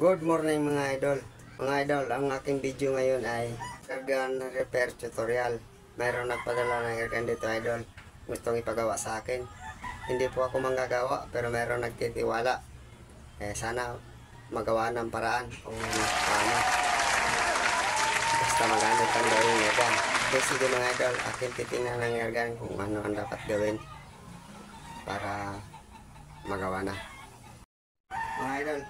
Good morning mga idol. Mga idol, ang aking video ngayon ay airgun repair tutorial. Mayroon nagpadala ng airgun dito idol. Gustong ipagawa sa akin. Hindi po ako manggagawa pero mayroon nagtitiwala. Sana magawa ng paraan kung paano. Basta magamit ang gawin airgun. Okay, sige mga idol, akin titingnan ng airgun kung ano ang dapat gawin para magawa na. Mga idol,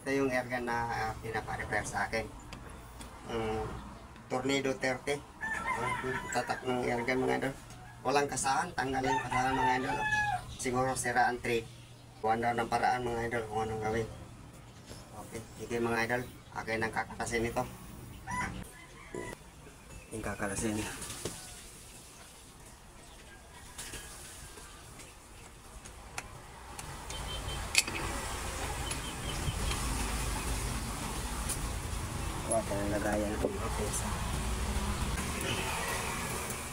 ito yung airgun na pinapa-repair sa akin. Tornado 30. Tatak ng airgun mga idol. Walang kasahan, tanggalin kasahan mga idol. Siguro siraan trade. Kuhan daw ng paraan mga idol kung anong gawin. Okay, sige mga idol. Akin ang kakalasin ito. Yung kakalasin. Huwag ka nang lagayan ng pesa.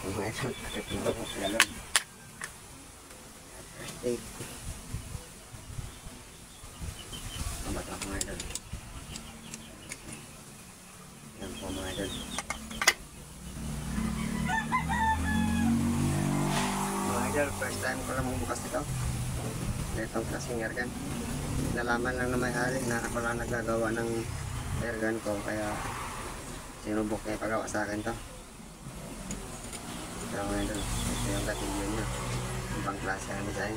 Mga idol, akit na ako sa galon. Kamat ako mga idol. Yan po mga idol. Mga idol, first time ko lang bukas ito. Itong klaseng airgun. Nalaman lang na may hari na ako lang nagagawa ng airgun ko, kaya sinubok niya ipagawa sa akin to. Pero mga idol, ito yung gatilyo niya. Ibang klase ang design.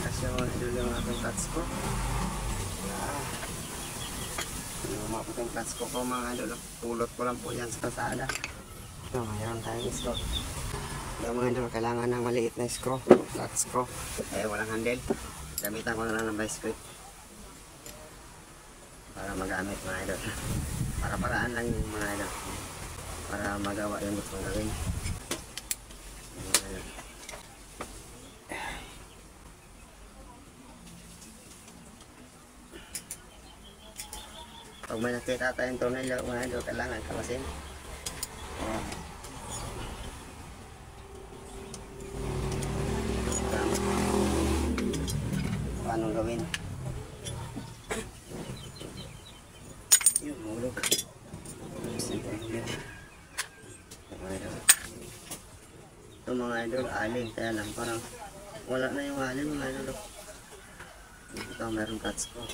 Kasi mga idol yung aking clutch ko. Lumapot yung clutch ko mga idol. Pulot ko lang po yan sa kalsada. Mayroon tayong screw. Mga idol, kailangan ng maliit na screw. Clutch screw. Walang handle. Gamitan ko na lang ng vice grip para magamit mga idol. Para paraan lang yung mga idol. Para magawa yung gustong gawin. Pag may nakita tayong tornilyo mga idol, kailangan kalasin. Paano gawin? Yung mulog. Ito mga idol, aling. Kaya lang parang wala na yung aling mga idol. Ito meron cuts ko.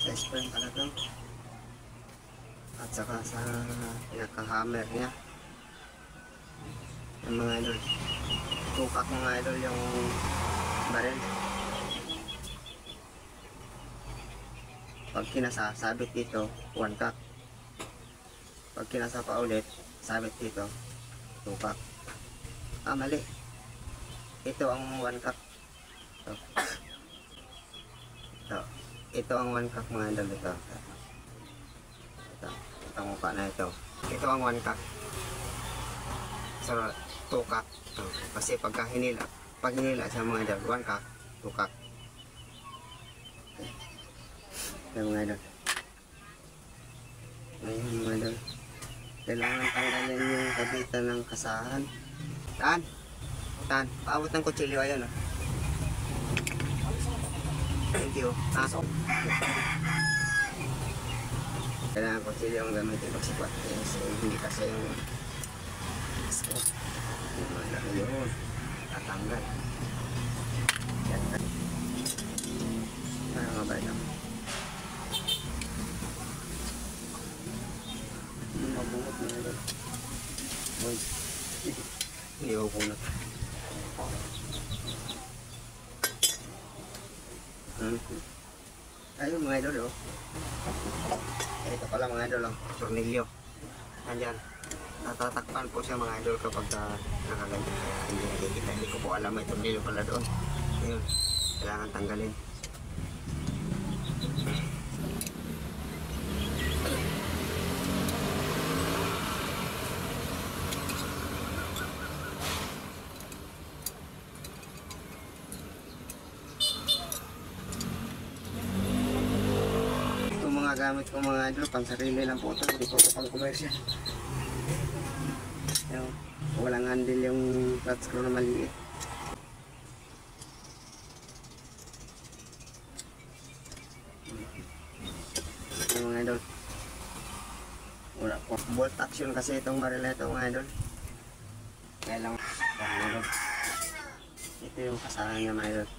Sa spring pala ito. At saka sa pinaka-hammer niya. Yung mga idol. Tukak mga idol yung baril. Pag kinasa, sabit dito, 1 cock. Pag kinasa pa ulit, sabit dito, 2 cock. Mali. Ito ang 1 cock. Ito ang 1 cock mga idol. Ito ang mukha na ito. Ito ang 1 cock. So 2 cock. Kasi pag hinila sa mga idol, 1 cock, 2 cock. Ayan mga idol. Ayan mga idol. Kailangan tanggalin yung kabitan ng kasahan. Tan, paabot ng kutsilyo. Ayan o. Thank you. Kailangan ko sila yung gamitin pagsipat. Hindi kasi yung yun. Tatanggal. Yan. Para mabay lang. Mabungot na yun. Hindi ako bunot. Ayun mga idol, oh. Ito pala mga idol, oh. Tornilyo. Nandyan. Natatakpan po siya mga idol kapag nakaganyan. Kaya hindi nakikita. Hindi ko po alam may tornilyo pala doon. Ayun. Kailangan tanggalin. Gamit ko mga idol, pang sarili lang po ito, hindi po ito pang commercial. Walang handle yung flat screw na maliit. Mga idol, wala po bolt action kasi itong baril na ito mga idol. Kaya lang mga idol, ito yung kasahan niya mga idol.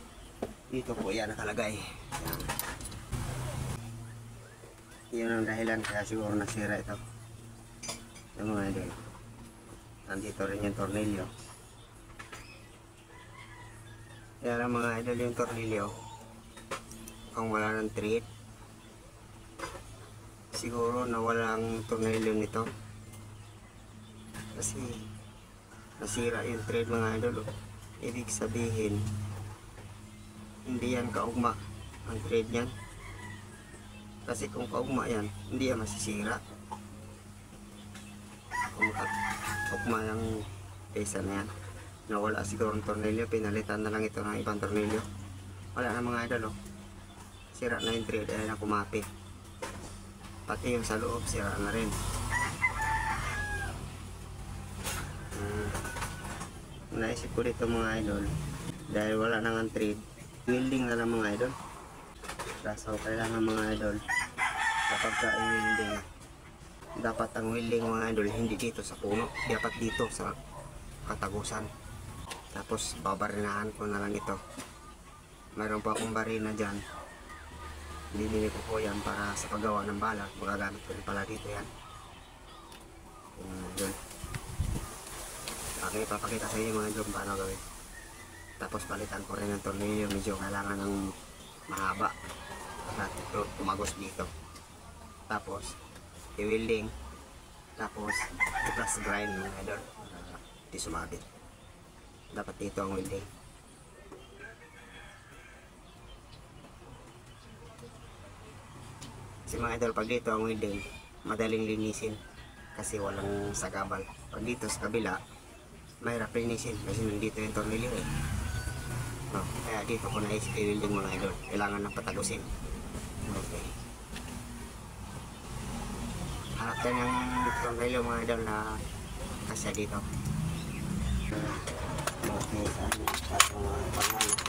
Dito po yan nakalagay. Yun ang dahilan kaya siguro nasira ito. Yung mga idol, nandito rin yung tornilyo. Kaya lang mga idol, yung tornilyo kung wala ng thread, siguro nawala ang tornilyo nito kasi nasira yung thread mga idol. Ibig sabihin hindi yan kaugma ang thread yan. Kasi kung kaugma yan, hindi yan masisira. Kung kaugma yung pesa na yan, nawala siguro ang tornilyo, pinalitan na lang ito ng ibang tornilyo. Wala na mga idol, oh. Sira na yung thread, ay na kumapi. Pati yung sa loob, sira na rin. Naisip ko dito mga idol, dahil wala nang ang thread, welding na lang mga idol. So kailangan mga idol, kapag ka-welding, dapat ang welding mga idol hindi dito sa puno, dapat dito sa katagusan. Tapos babarinahan ko na lang ito. Mayroon pa akong barina dyan, bibili ko po yan para sa paggawa ng bala. Magagamit ko rin pala dito yan. Yun. Okay, papakita sa inyo mga idol paano gawin. Tapos palitan ko rin ng tornilyo, medyo kailangan ng mahaba natin ito tumagos dito. Tapos i-welding, tapos i-plus grind mga idol, hindi sumabit. Dapat dito ang welding. Kasi mga idol, pag dito ang welding, madaling linisin kasi walang sagabal. Pag dito sa kabila, mahirap linisin kasi nandito yung tornilyo eh. Kaya dito ko naisip i-welding mga idol, kailangan ng patalusin. Okay. Hanap tayo ng tornilyo mga idol na kasya dito. Okay, saan patong panghanap.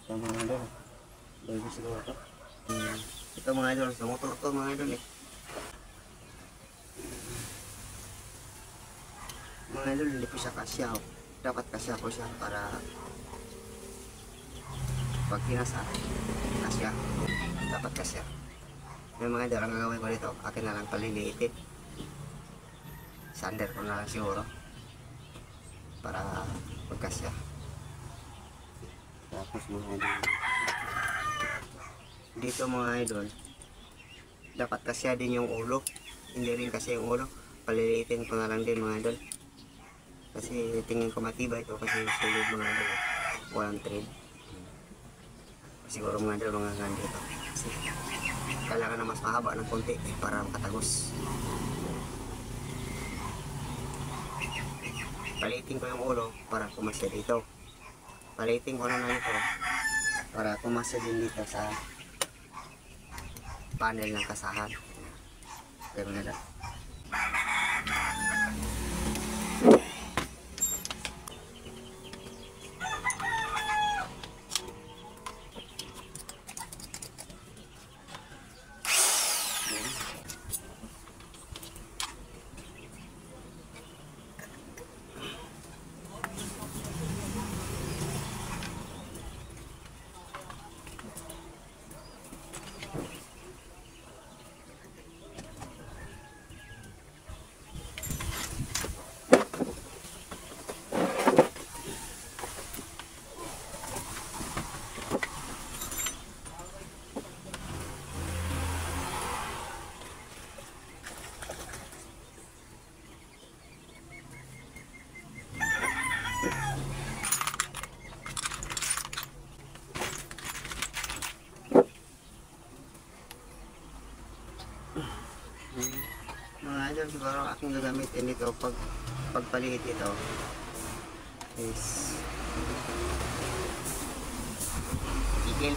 Ito mga idol, bago siguro ito. Ito mga idol, sa motor to mga idol eh. Mga idol, hindi po siya kasya. Dapat kasya po siya para pag kinasa, kasya. Dapat kasya. May mga idol, ang gagawin ko dito, akin na lang paliliitin. Sander ko na lang siguro para pagkasya. Tapos mga idol, dito mga idol, dapat kasya din yung ulo. Hindi rin kasi yung ulo, paliliitin ko na lang din mga idol. Kasi tingin ko matibay ito kasi sulod mga idol, walang thread. Siguro mga idol, mga hanggang dito kasi kailangan na mas mahaba ng konti para makatagos. Palitin ko yung ulo para kumasya dito. Palitin ko na ito para kumasya din dito sa panel ng kasahan. Okay mga idol. idol, siguro aking gagamitin ito pagpaliit ito is tigil.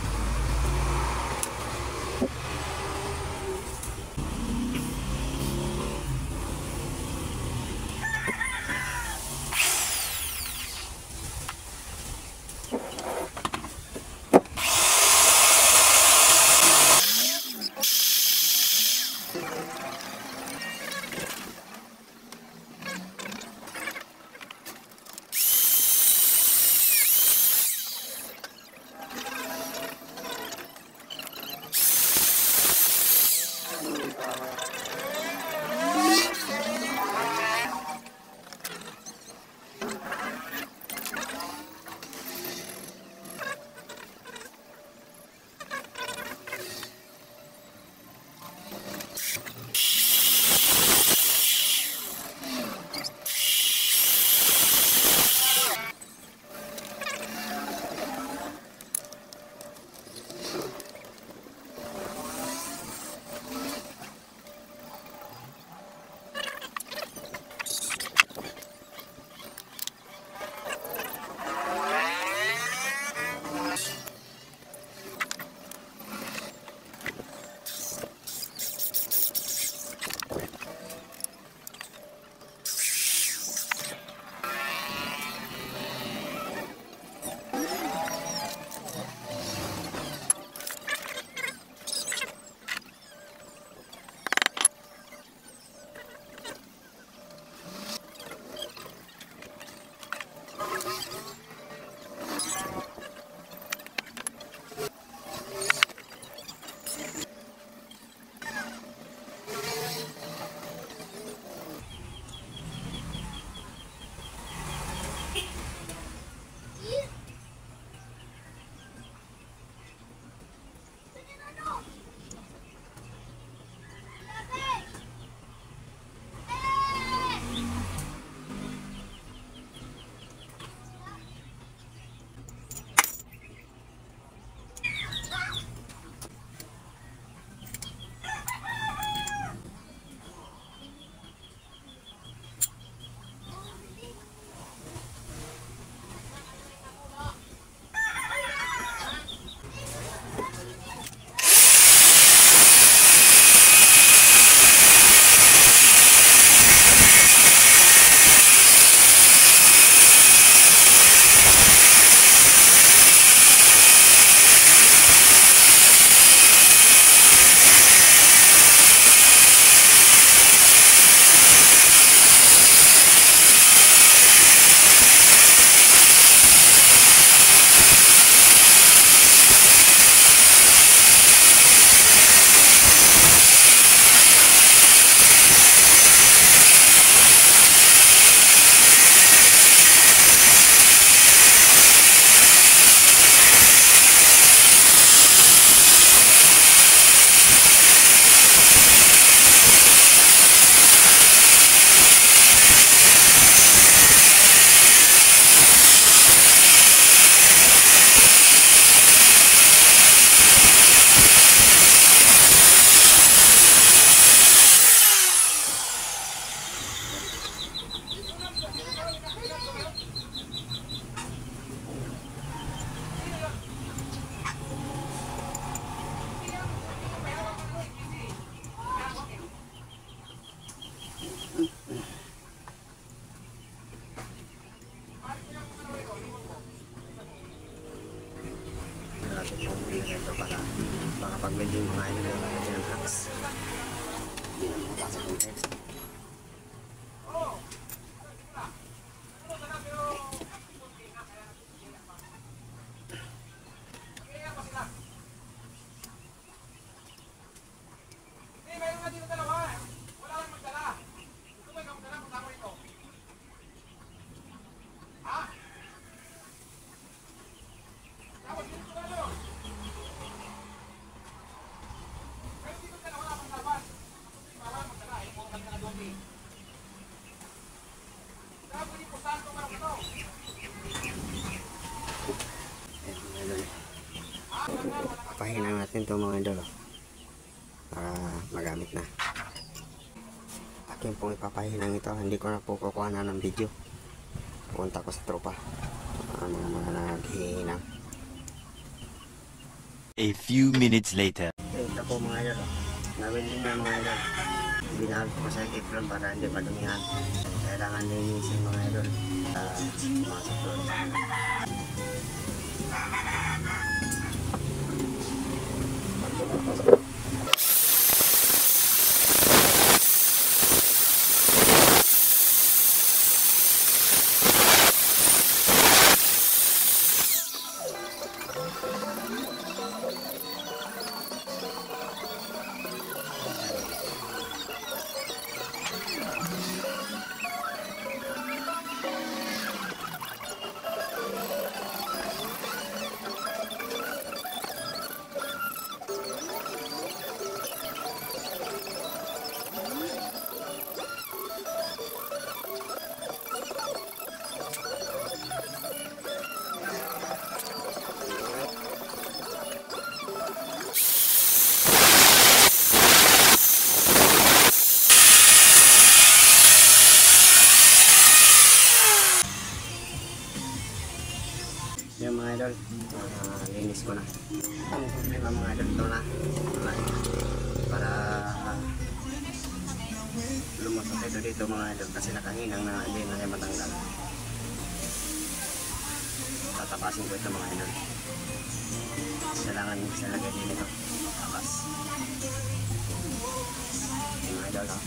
ito para makapag-build yung mga idol ng mga ng hacks. Hindi na makapasok ng test. Papahinang natin ito mga idol para magamit na. akin pong ipapahinang ito. Hindi ko na po kukuha na ng video. Punta ko sa tropa. Mga naghihinang. A few minutes later. Ito po mga idol. Nawinding na mga idol. Binahal ko sa apron para hindi madumihan. Kailangan linisin mga idol. Mga saktuan. Yan mga idol, linis ko na. Ang problema mga idol, ito na. Para lumusot ito dito mga idol kasi nakahinang na hindi na yung matanggal. Tatapasin ko ito mga idol. Kailangan sa lagay din ito. Tapas. Mga idol ha.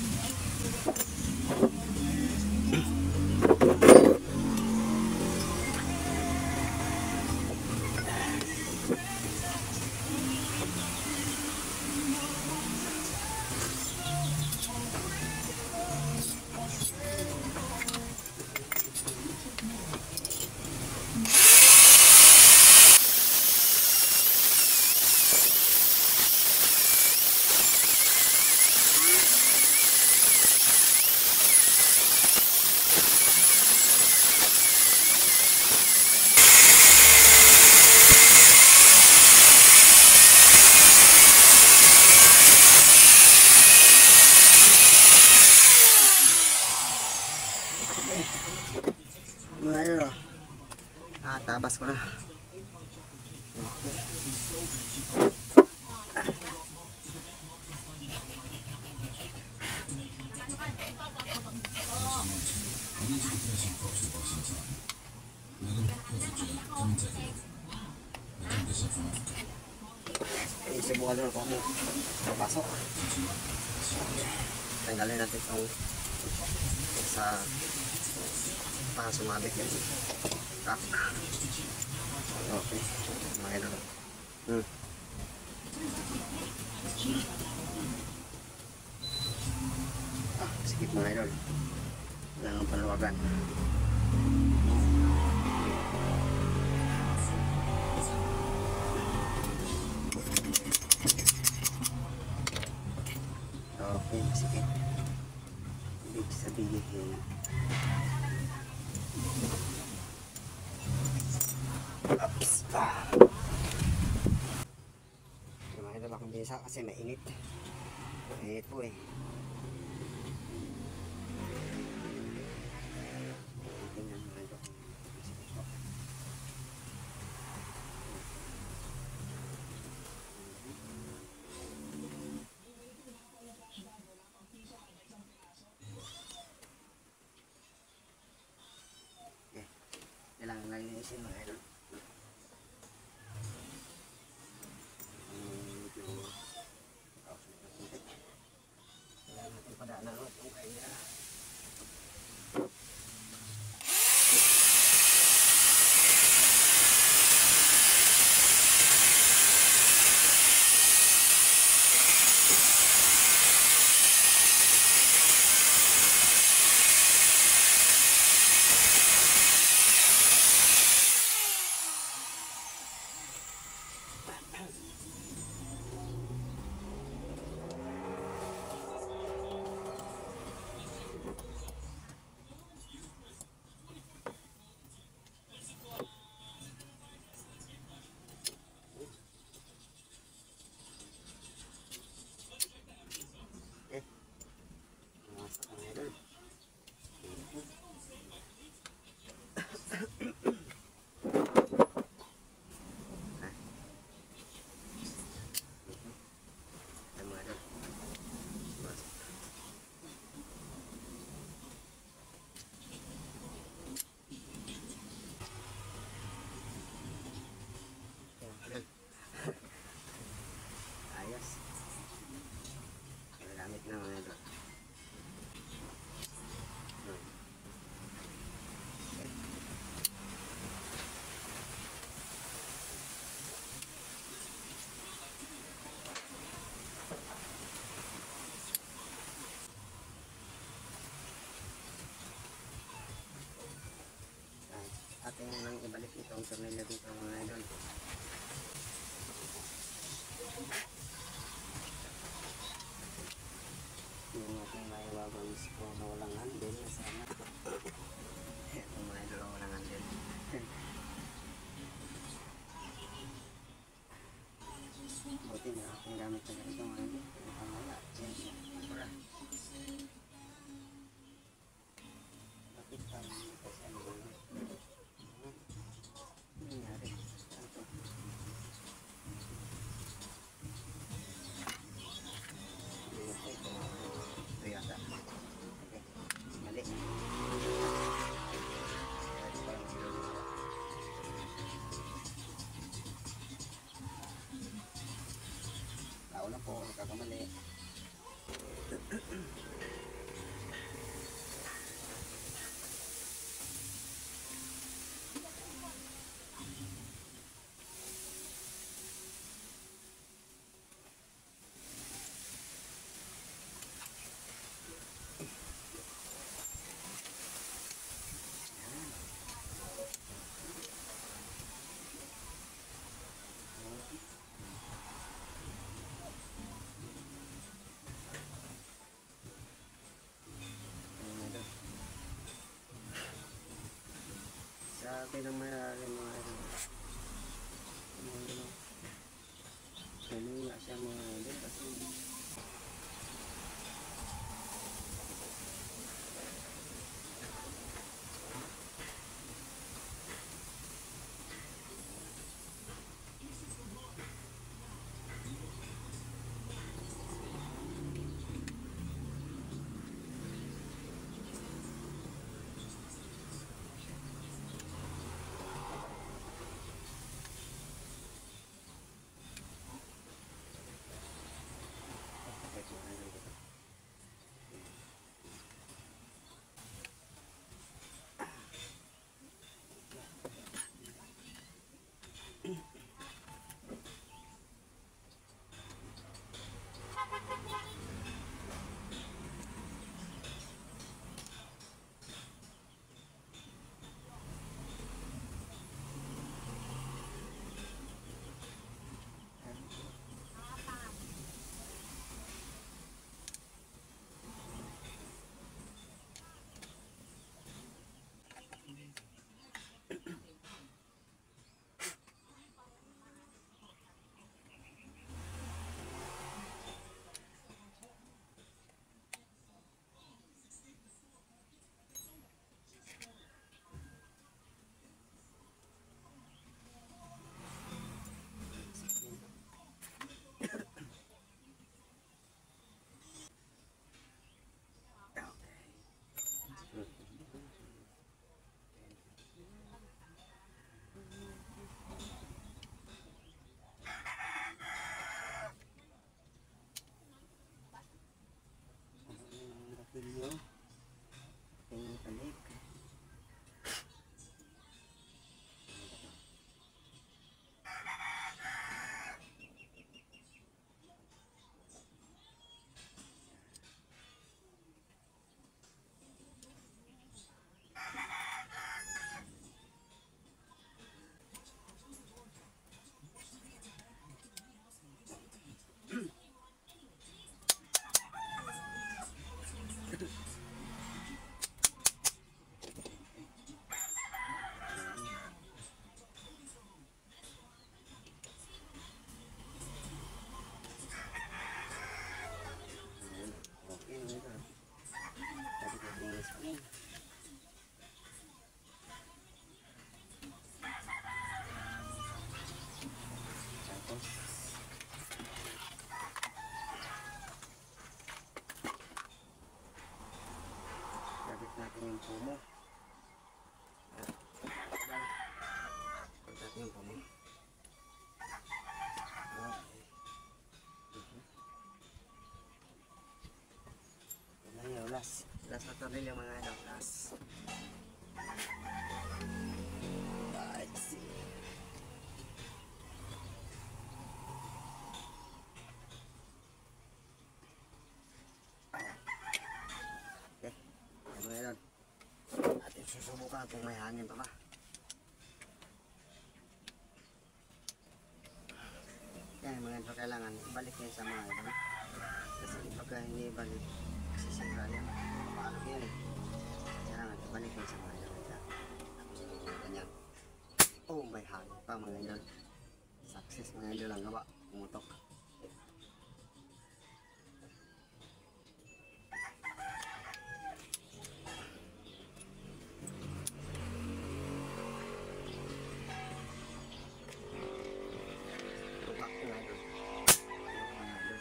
Mga idol, tabas ko na. Subukan dulu kung papasok. Tanggalin natin itong sa sumabit yan. Okay. Mga idol. Sikip mga idol. Wala nang paluwagan. Okay, sikip. Ibig sabihin ups. Mga idol akong bisa kasi mainit. Mainit po eh. Kailangan lang linisin mga idol. Kailangan natin padaanan itong kaya. na mga idol. Ating nang ibalik itong tornilyo dito mga idol. Yung ating maiwagong screw na walang handle na sana. Ito mga idol na walang handle. Buti na ating gamit na ganito mga idol. Ang pangala. Mura. Bakit pa kasi ano ba? Nangyari. Ano to? Ito yata. Okay. Mali. Tao na po. Nagkakamali. Sabi ng mayroon mga idol. Kanina siya mga idol kasi Last na tornilyo mga idol. Last. Let's see. Okay. Mga idol. Atin susubukan kung may hangin pa ba. Yan mga idol, kailangan ibalik yan sa mga idol. Kasi pagka hindi ibalik, sisira yan. Papaalog yan eh. Kailangan ibalik yan sa mga idol. Tapos ganyan. Oh, may hangin pa mga idol. Success mga idol ang gawa. Pumutok. Tukak mga idol. Mga idol.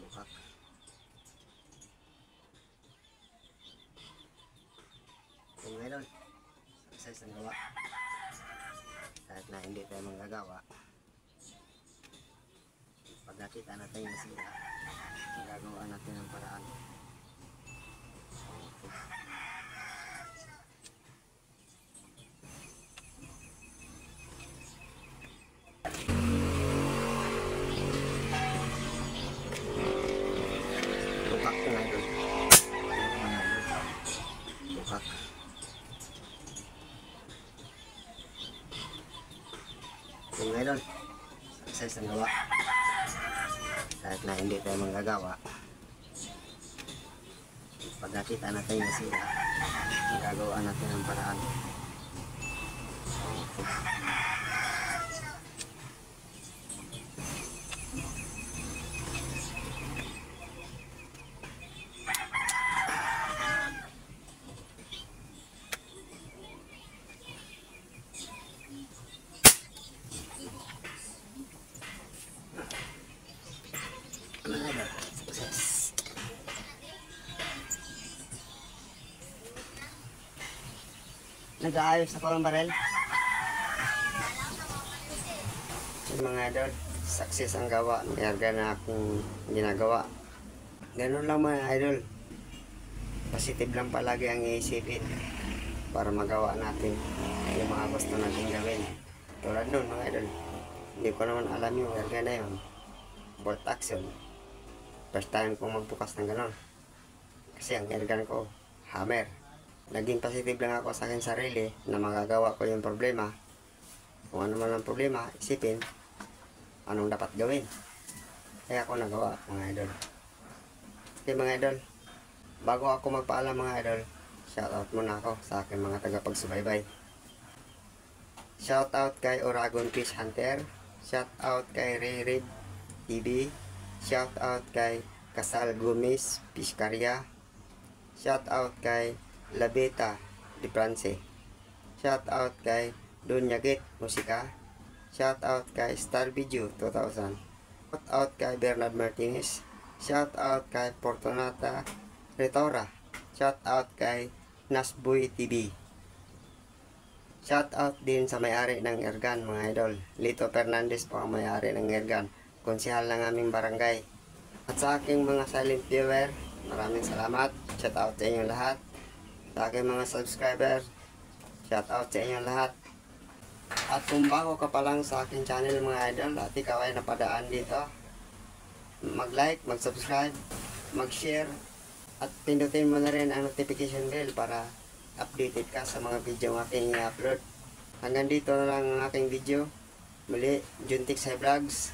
Tukak. Mga idol. Success ang gawa. Kahit na hindi tayo manggagawa, pag nakita natin yung sila, gagawa natin ang paraan. Tukak mga idol. Mga idol. Tukak. Mga idol, success ang gawa. Kahit na hindi tayo manggagawa, pag nakita natin yung sila, gagawa natin ang paraan. Success. Nag-aayos ako ng barel. Mga idol, success ang gawa. Mayarga na akong ginagawa. Ganun lang mga idol. Positive lang palagi ang iisipin para magawa natin yung mga gusto natin gawin. Tulad nun mga idol, hindi ko naman alam yung mayarga na yun. Bolt action. First time kong magbukas ng gano'n. Kasi ang mayarga ko, hammer. Naging positive lang ako sa akin sarili na magagawa ko yung problema. Kung ano man ang problema, isipin anong dapat gawin. Kaya ako nagawa mga idol. Okay mga idol, bago ako magpaalam mga idol, shoutout muna ako sa aking mga tagapagsubaybay. Shoutout kay Oragon Fish Hunter. Shoutout kay Ray TV. Shoutout kay Casal Gomez Piscaria. Shoutout kay Labeta de France. Shoutout kay Dunyagit Musika. Shoutout kay Star Video 2000. Shoutout kay Bernard Martinez. Shoutout kay Fortunata Retora. Shoutout kay Nasboy TV. Shoutout din sa may-ari ng Ergan mga idol. Lito Fernandez po ang may-ari ng Ergan, konsehal ng aming barangay. At sa aking mga silent viewer, maraming salamat. Shoutout sa inyong lahat. Sa aking mga subscriber, shoutout sa inyong lahat. At kung bago ka pa lang sa aking channel mga idol, at ikaw ay napadaan dito, mag-like, mag-subscribe, mag-share, at pindutin mo na rin ang notification bell para updated ka sa mga video ng aking i-upload. Hanggang dito na lang ang aking video. Muli, Juntix Vlogs.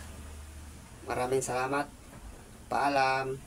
Maraming salamat. Paalam.